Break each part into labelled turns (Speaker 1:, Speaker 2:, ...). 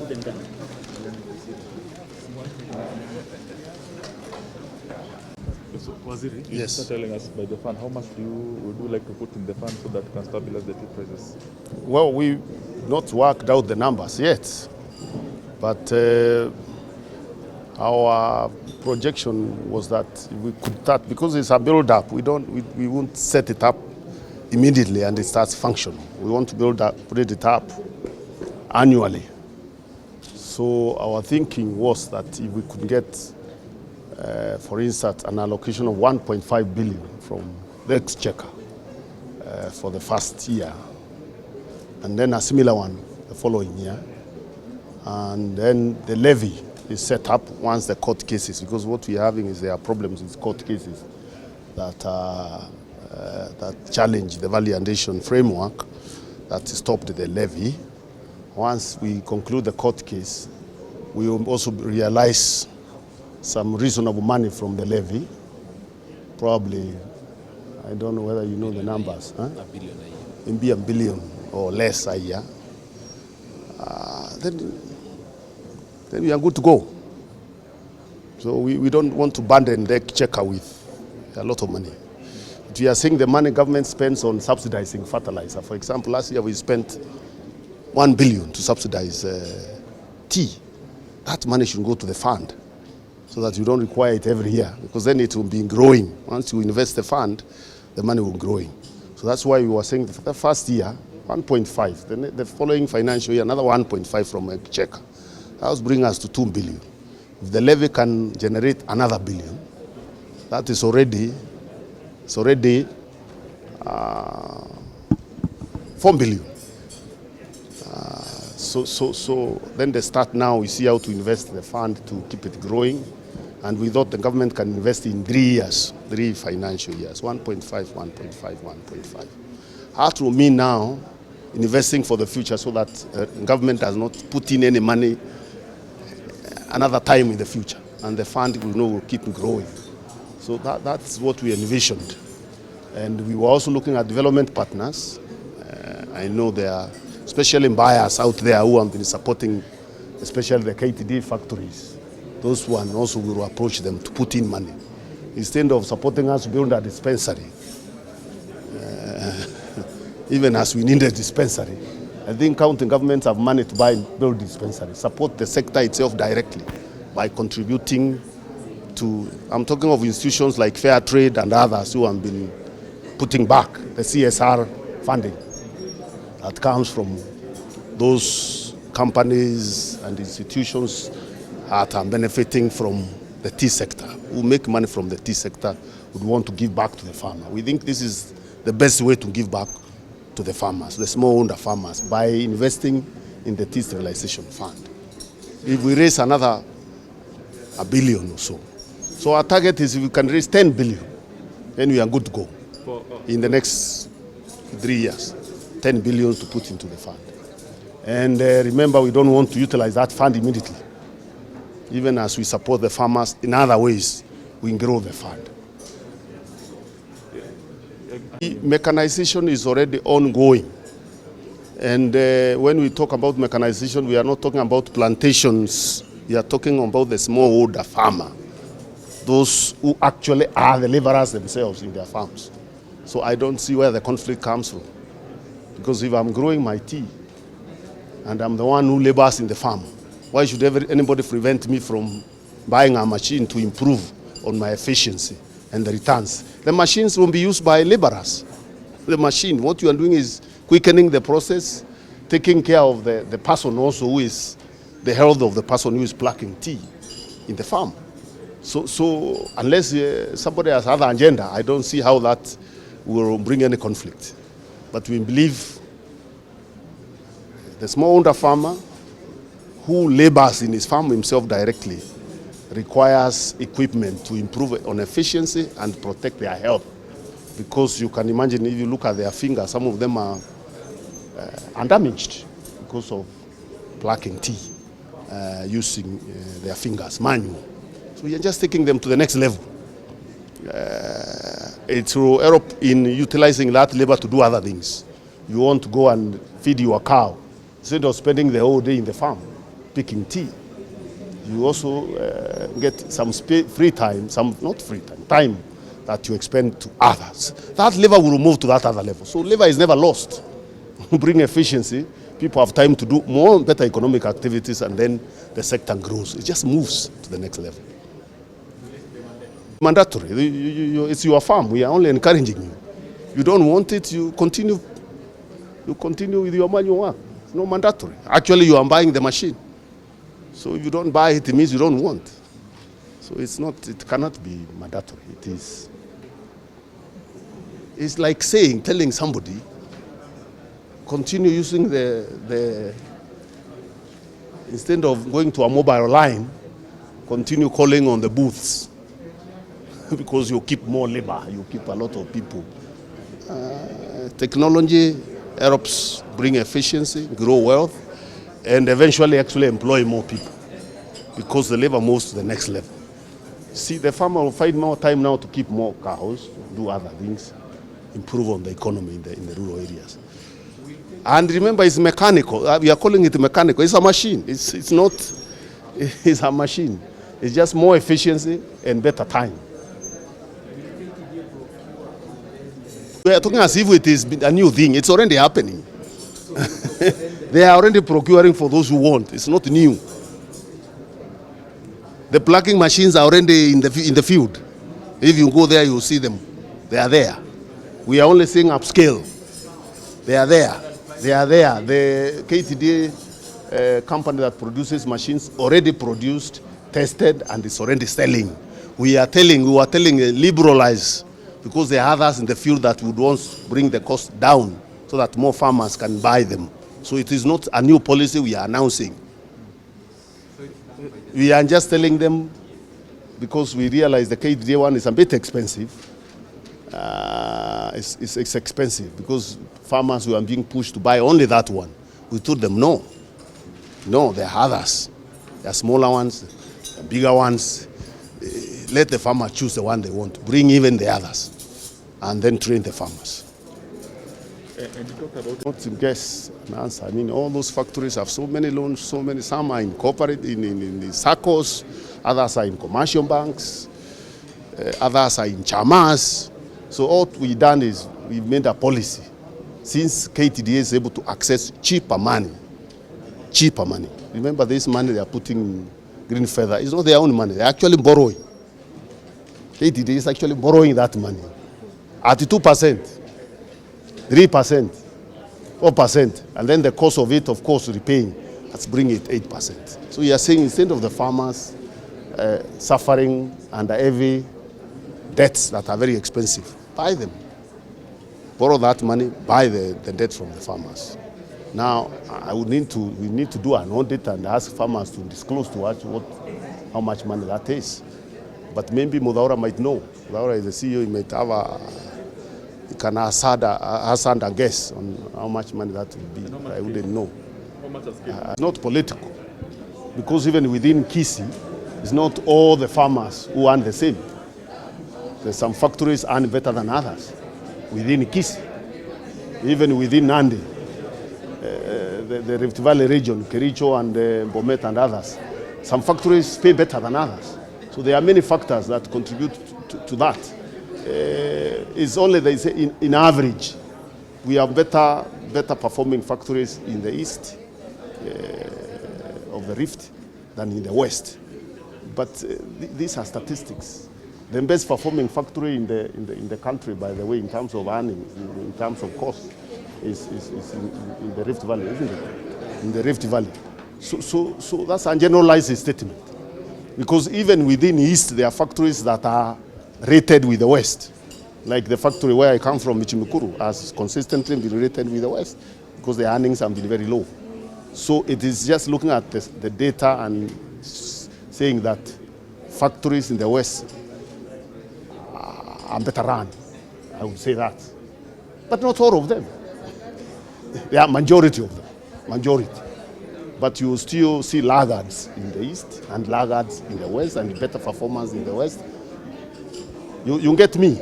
Speaker 1: So, Waziri,
Speaker 2: yes.
Speaker 1: You're telling us by the fund, how much would you like to put in the fund so that you can stabilize the tea prices?
Speaker 2: Well, we've not worked out the numbers yet, but our projection was that we could start, because it's a build-up. We won't set it up immediately and it starts functioning. We want to build it up annually. So our thinking was that if we could get, for instance, an allocation of 1.5 billion from the exchequer for the first year, and then a similar one the following year, and then the levy is set up once the court cases, because what we're having is there are problems with court cases that challenge the value addition framework that stopped the levy. Once we conclude the court case, we will also realize some reasonable money from the levy. Probably, I don't know whether you know the numbers. Huh?
Speaker 3: $1 billion a year.
Speaker 2: Maybe $1 billion or less a year. Then we are good to go. So we don't want to burden the exchequer with a lot of money. But we are seeing the money government spends on subsidizing fertilizer. For example, last year we spent $1 billion to subsidize tea. That money should go to the fund so that you don't require it every year, because then it will be growing. Once you invest the fund, the money will be growing. So that's why we were saying the first year, 1.5. Then the following financial year, another 1.5 from a check. That will bring us to 2 billion. If the levy can generate another billion, that is already, 4 billion. So then the start now, we see how to invest the fund to keep it growing. And we thought the government can invest in 3 years, 3 financial years, 1.5, 1.5, 1.5. Hard to me now, investing for the future so that government does not put in any money another time in the future. And the fund will keep growing. So that's what we envisioned. And we were also looking at development partners. I know there are especially buyers out there who have been supporting, especially the KTD factories. Those ones also will approach them to put in money. Instead of supporting us to build a dispensary, even as we need a dispensary, I think county governments have money to build dispensaries, support the sector itself directly by contributing to, I'm talking of institutions like Fair Trade and others who have been putting back the CSR funding that comes from those companies and institutions that are benefiting from the tea sector, who make money from the tea sector, would want to give back to the farmer. We think this is the best way to give back to the farmers, the smallholder farmers, by investing in the tea sterilization fund. If we raise another $1 billion or so. So our target is if we can raise 10 billion, then we are good to go in the next 3 years. 10 billion to put into the fund. And remember, we don't want to utilize that fund immediately. Even as we support the farmers in other ways, we grow the fund. Mechanization is already ongoing. And when we talk about mechanization, we are not talking about plantations. We are talking about the smallholder farmer, those who actually are the laborers themselves in their farms. So I don't see where the conflict comes from. Because if I'm growing my tea and I'm the one who labors in the farm, why should anybody prevent me from buying a machine to improve on my efficiency and the returns? The machines will be used by laborers. The machine, what you are doing is quickening the process, taking care of the person also who is the health of the person who is plucking tea in the farm. So unless somebody has other agenda, I don't see how that will bring any conflict. But we believe the smallholder farmer who labors in his farm himself directly requires equipment to improve on efficiency and protect their health. Because you can imagine, if you look at their fingers, some of them are undamaged because of plucking tea, using their fingers, manual. So you're just taking them to the next level. It will help in utilizing that labor to do other things. You want to go and feed your cow, instead of spending the whole day in the farm, picking tea. You also get some free time, time that you expend to others. That level will move to that other level. So level is never lost. Bring efficiency, people have time to do more better economic activities, and then the sector grows. It just moves to the next level. Mandatory. It's your farm. We are only encouraging you. You don't want it, you continue with your manual work. It's not mandatory. Actually, you are buying the machine. So if you don't buy it, it means you don't want. So it cannot be mandatory. It's like telling somebody, continue using instead of going to a mobile line, continue calling on the booths because you keep more labor, you keep a lot of people. Technology helps bring efficiency, grow wealth, and eventually actually employ more people because the labor moves to the next level. See, the farmer will find more time now to keep more cows, do other things, improve on the economy in the rural areas. And remember, it's mechanical. We are calling it mechanical. It's a machine. It's not. It's a machine. It's just more efficiency and better time. We are talking as if it is a new thing. It's already happening. They are already procuring for those who want. It's not new. The plucking machines are already in the field. If you go there, you will see them. They are there. We are only saying upscale. They are there. They are there. The KTDA company that produces machines already produced, tested, and is already selling. We were telling liberalize, because there are others in the field that would want to bring the cost down so that more farmers can buy them. So it is not a new policy we are announcing. We are just telling them because we realize the KTDA one is a bit expensive. It's expensive because farmers were being pushed to buy only that one. We told them no, there are others. There are smaller ones, bigger ones. Let the farmer choose the one they want. Bring even the others, and then train the farmers.
Speaker 1: And you talked about
Speaker 2: Not to guess and answer. I mean, all those factories have so many loans, some are in corporate, in the SACCOs, others are in commercial banks, others are in chamas. So all we've done is we've made a policy. Since KTDA is able to access cheaper money. Remember, this money they are putting in green feather, it's not their own money. They're actually borrowing. KTDA is actually borrowing that money at 2%, 3%, 4%. And then the cost of it, of course, repaying. Let's bring it 8%. So we are saying instead of the farmers suffering under heavy debts that are very expensive, buy them. Borrow that money, buy the debt from the farmers. Now, we need to do an audit and ask farmers to disclose to us how much money that is. But maybe Mudhaura might know. Mudhaura is the CEO, he might have he can hazard a guess on how much money that would be. I wouldn't know.
Speaker 1: how much has
Speaker 2: It's not political. Because even within Kisi, it's not all the farmers who earn the same. There's some factories earn better than others within Kisi. Even within Nandi, the Rift Valley region, Kericho and Bomet and others, some factories pay better than others. So there are many factors that contribute to that. It's only they say in average, we have better performing factories in the east of the Rift than in the west. But these are statistics. The best performing factory in the country, by the way, in terms of earnings, in terms of cost, is in the Rift Valley, isn't it? In the Rift Valley. So that's a generalized statement. Because even within East, there are factories that are rated with the West. Like the factory where I come from, Michimikuru, has consistently been rated with the West because the earnings have been very low. So it is just looking at the data and saying that factories in the West are better run. I would say that. But not all of them. There are majority of them. Majority. But you still see laggards in the East and laggards in the West and better performance in the West. You get me?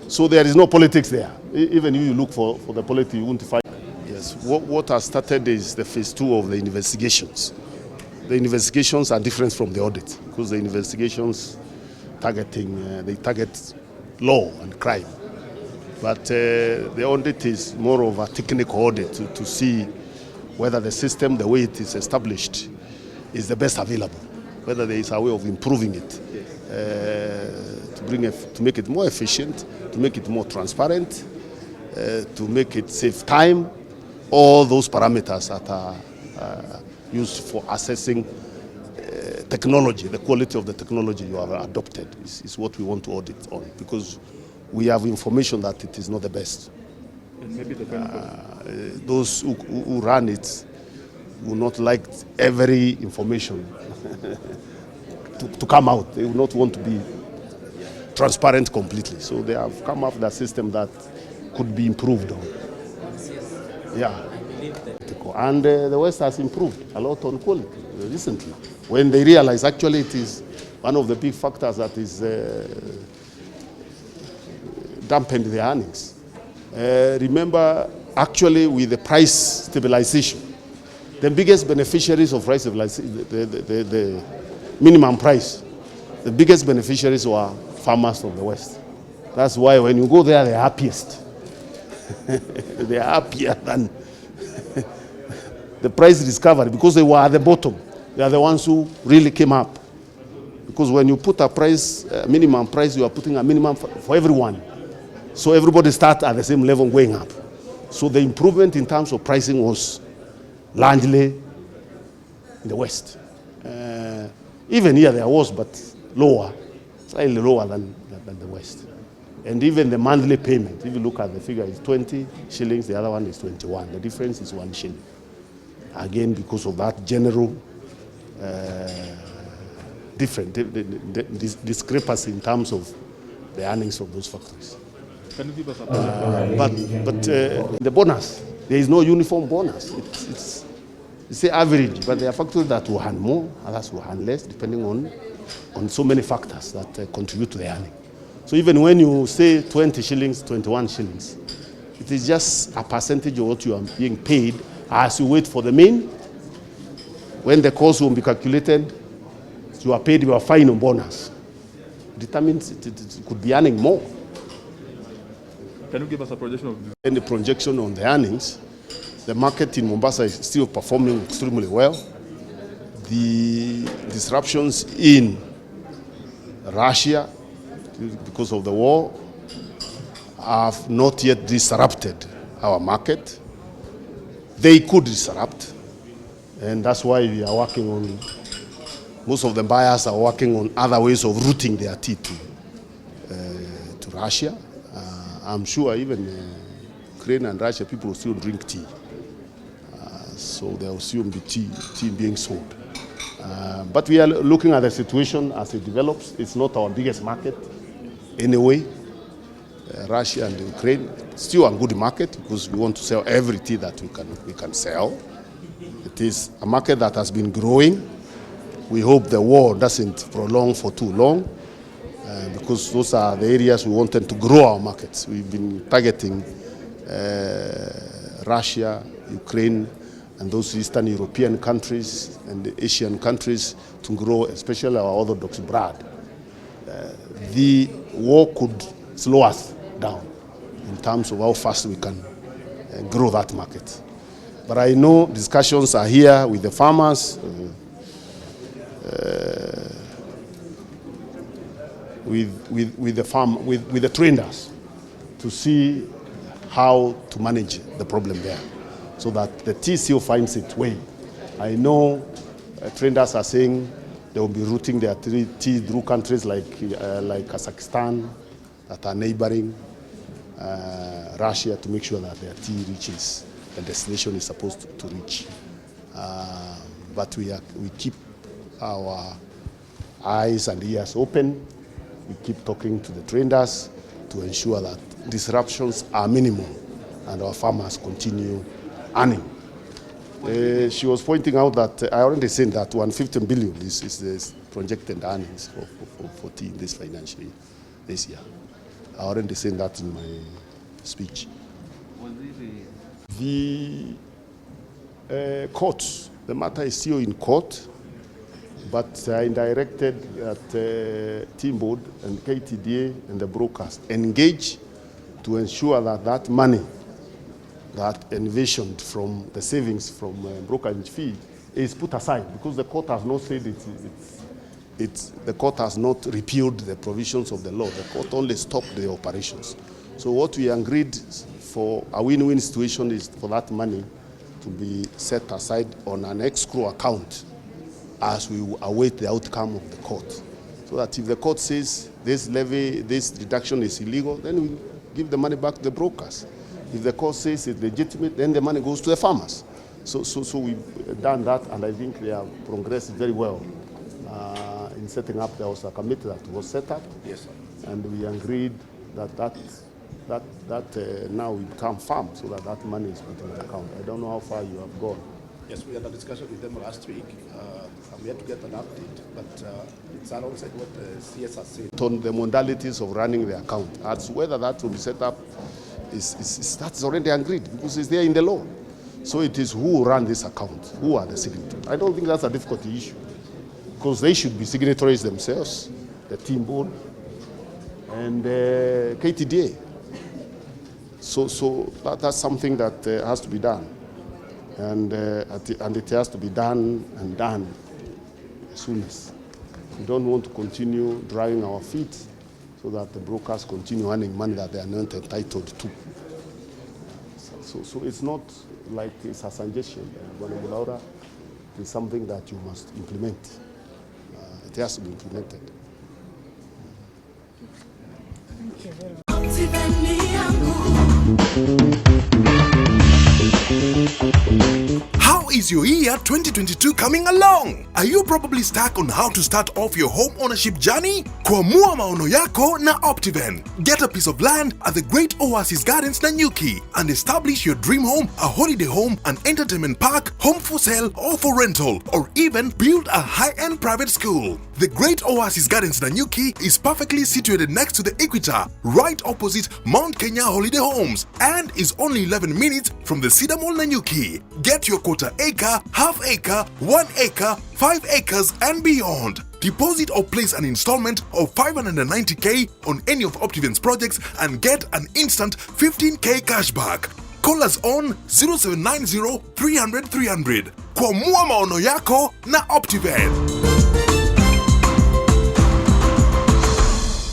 Speaker 2: So there is no politics there. Even if you look for the politics, you won't find. Yes, what has started is the phase 2 of the investigations. The investigations are different from the audit because the investigations they target law and crime. But the audit is more of a technical audit to see whether the system, the way it is established, is the best available, whether there is a way of improving it, to make it more efficient, to make it more transparent, to make it save time, all those parameters that are used for assessing technology, the quality of the technology you have adopted is what we want to audit on, because we have information that it is not the best.
Speaker 1: And maybe the
Speaker 2: those who run it will not like every information to come out. They will not want to be transparent completely. So they have come up with a system that could be improved on. Yeah. And the West has improved a lot on quality recently. When they realize actually it is one of the big factors that is dampened their earnings. Remember, actually with the price stabilization, the biggest beneficiaries of price stabilization, the minimum price, the biggest beneficiaries were farmers of the West. That's why when you go there, they're happiest. They're happier than the price discovery because they were at the bottom. They are the ones who really came up. Because when you put a price, minimum price, you are putting a minimum for everyone. So everybody starts at the same level going up. So the improvement in terms of pricing was largely in the West. Even here there was, but lower, slightly lower than the West. And even the monthly payment, if you look at the figure, is 20 shillings, the other one is 21. The difference is 1 shilling. Again, because of that general discrepancy in terms of the earnings of those factories.
Speaker 1: Can you give us a
Speaker 2: but the bonus, there is no uniform bonus. It's the average, but there are factories that will earn more, others will earn less, depending on so many factors that contribute to the earning. So even when you say 20 shillings, 21 shillings, it is just a percentage of what you are being paid as you wait for the main. When the cost will be calculated, you are paid your final bonus. Determines it could be earning more.
Speaker 1: Can you give us a projection of this?
Speaker 2: And the projection on the earnings, the market in Mombasa is still performing extremely well. The disruptions in Russia, because of the war, have not yet disrupted our market. They could disrupt, and that's why we are working on, most of the buyers are working on other ways of routing their tea to Russia. I'm sure even Ukraine and Russia, people will still drink tea. So there will still be tea being sold. But we are looking at the situation as it develops. It's not our biggest market anyway. Russia and Ukraine, still a good market because we want to sell every tea that we can sell. It is a market that has been growing. We hope the war doesn't prolong for too long because those are the areas we wanted to grow our markets. We've been targeting Russia, Ukraine, and those Eastern European countries and the Asian countries to grow, especially our Orthodox bread. The war could slow us down in terms of how fast we can grow that market. But I know discussions are here with the farmers, with the traders to see how to manage the problem there, so that the tea still finds its way. I know traders are saying they will be routing their tea through countries like Kazakhstan that are neighboring Russia to make sure that their tea reaches the destination is supposed to reach. But we keep our eyes and ears open. We keep talking to the traders to ensure that disruptions are minimal and our farmers continue earning. She was pointing out that I already said that 150 billion is the projected earnings for tea in this financial year, this year. I already said that in my speech. The Court. The matter is still in court, but I directed that team board and KTDA and the brokers engage to ensure that that money that envisioned from the savings from brokerage fee is put aside, because the court has not said the court has not repealed the provisions of the law. The court only stopped the operations. So what we agreed for a win-win situation is for that money to be set aside on an escrow account as we await the outcome of the court. So that if the court says this levy, this deduction is illegal, then we give the money back to the brokers. If the court says it's legitimate, then the money goes to the farmers. So we've done that, and I think they have progressed very well in setting up. There was a committee that was set up,
Speaker 3: yes, sir.
Speaker 2: And we agreed that now we become firm, so that money is put in the account. I don't know how far you have gone.
Speaker 3: Yes, we had a discussion with them last week. I'm yet to get an update, but it's alongside what the CS has said.
Speaker 2: On the modalities of running the account, as whether that will be set up, that's already agreed, because it's there in the law. So it is who run this account, who are the signatories. I don't think that's a difficult issue, because they should be signatories themselves, the team board, and KTDA. So that's something that has to be done, and it has to be done as soon as. We don't want to continue dragging our feet so that the brokers continue earning money that they are not entitled to. So it's not like it's a suggestion, it's something that you must implement. It has to be implemented.
Speaker 4: Thank you very much.
Speaker 5: How is your year 2022 coming along? Are you probably stuck on how to start off your home ownership journey? Kwamua maono yako na Optiven. Get a piece of land at the Great Oasis Gardens Nanyuki and establish your dream home, a holiday home, an entertainment park, home for sale or for rental, or even build a high-end private school. The Great Oasis Gardens Nanyuki is perfectly situated next to the equator, right opposite Mount Kenya Holiday Homes, and is only 11 minutes from the Cedar Mall Nanyuki. Get your quarter acre, half acre, 1 acre, 5 acres and beyond. Deposit or place an installment of 590k on any of Optiven's projects and get an instant 15k cashback. Call us on 0790 300 300. Kwa mua maono yako na Optiven.